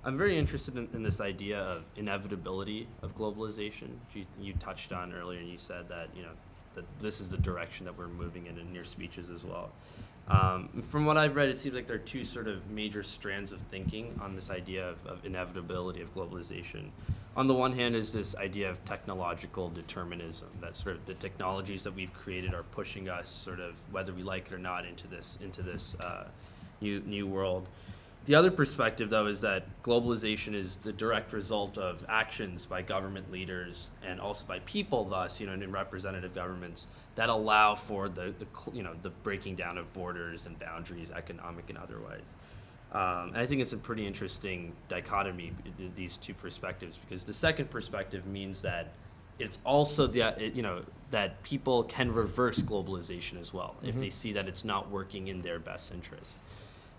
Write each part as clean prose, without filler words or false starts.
I'm very interested in this idea of inevitability of globalization. You touched on earlier, and you said that that this is the direction that we're moving in your speeches as well. From what I've read, it seems like there are two sort of major strands of thinking on this idea of inevitability of globalization. On the one hand is this idea of technological determinism, that sort of the technologies that we've created are pushing us sort of, whether we like it or not, into this new world. The other perspective, though, is that globalization is the direct result of actions by government leaders and also by people, thus, in representative governments that allow for the breaking down of borders and boundaries, economic and otherwise. And I think it's a pretty interesting dichotomy, these two perspectives, because the second perspective means that it's also that people can reverse globalization as well if they see that it's not working in their best interest.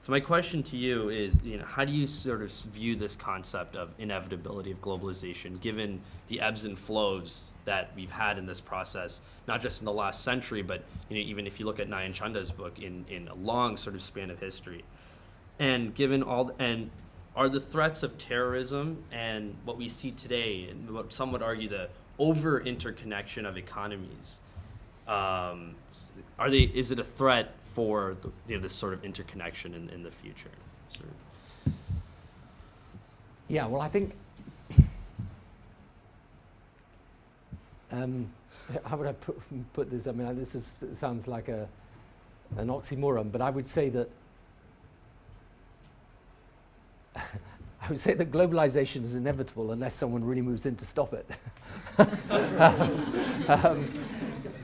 So my question to you is, how do you sort of view this concept of inevitability of globalization, given the ebbs and flows that we've had in this process, not just in the last century, but even if you look at Nayan Chanda's book in a long sort of span of history, and given are the threats of terrorism and what we see today, and what some would argue the over interconnection of economies, is it a threat for this sort of interconnection in the future? Yeah, well, I think, how would I put this? I mean, sounds like an oxymoron, but I would say that globalization is inevitable unless someone really moves in to stop it.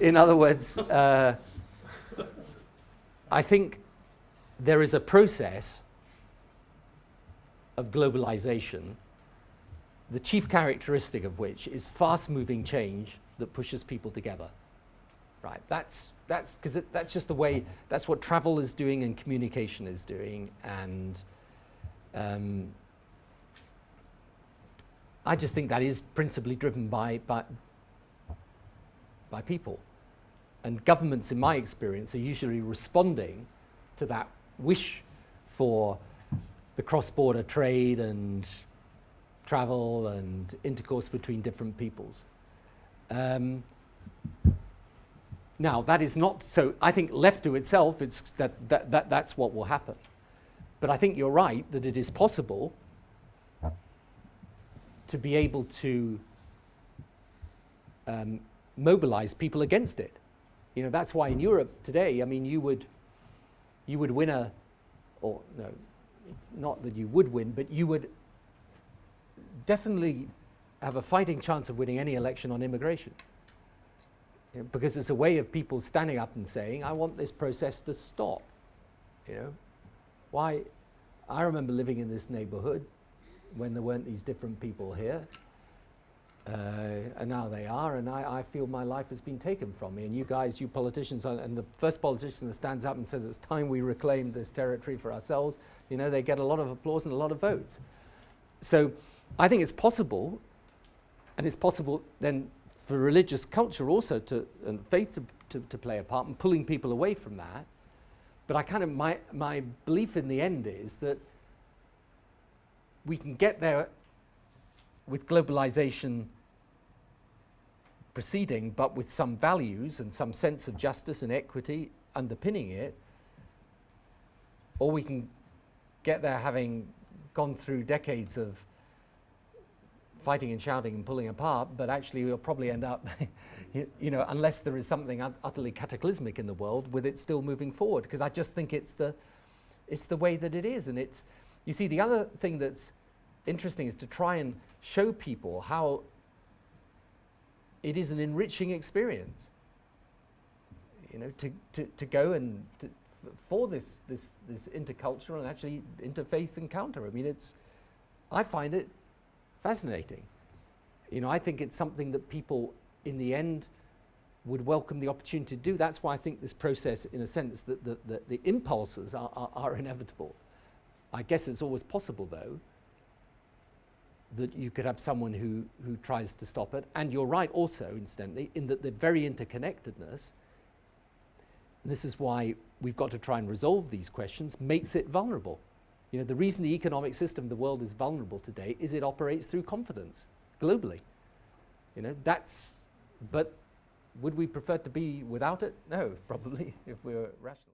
In other words, I think there is a process of globalization, the chief characteristic of which is fast-moving change that pushes people together. Right? That's because that's just the way. That's what travel is doing and communication is doing, and I just think that is principally driven by people. And governments, in my experience, are usually responding to that wish for the cross-border trade and travel and intercourse between different peoples. Now, that is not so. I think left to itself, it's that's what will happen. But I think you're right that it is possible to be able to mobilize people against it. That's why in Europe today, I mean, you would win not that you would win, but you would definitely have a fighting chance of winning any election on immigration. Because it's a way of people standing up and saying, I want this process to stop. Why? I remember living in this neighborhood when there weren't these different people here. And now they are, and I feel my life has been taken from me. And you guys, you politicians, and the first politician that stands up and says it's time we reclaim this territory for ourselves, they get a lot of applause and a lot of votes. So I think it's possible, and it's possible then for religious culture also and faith to play a part in pulling people away from that. But I kind of, my belief in the end is that we can get there with globalization proceeding, but with some values and some sense of justice and equity underpinning it, or we can get there having gone through decades of fighting and shouting and pulling apart, but actually we'll probably end up, unless there is something utterly cataclysmic in the world, with it still moving forward. Because I just think it's the way that it is. And you see, the other thing that's interesting is to try and show people how it is an enriching experience, to go and for this intercultural and actually interfaith encounter. I mean, I find it fascinating. I think it's something that people in the end would welcome the opportunity to do. That's why I think this process, in a sense, that the impulses are inevitable. I guess it's always possible, though, that you could have someone who tries to stop it. And you're right also, incidentally, in that the very interconnectedness, and this is why we've got to try and resolve these questions, makes it vulnerable. You know, the reason the economic system of the world is vulnerable today is it operates through confidence globally. You know, but would we prefer to be without it? No, probably, if we were rational.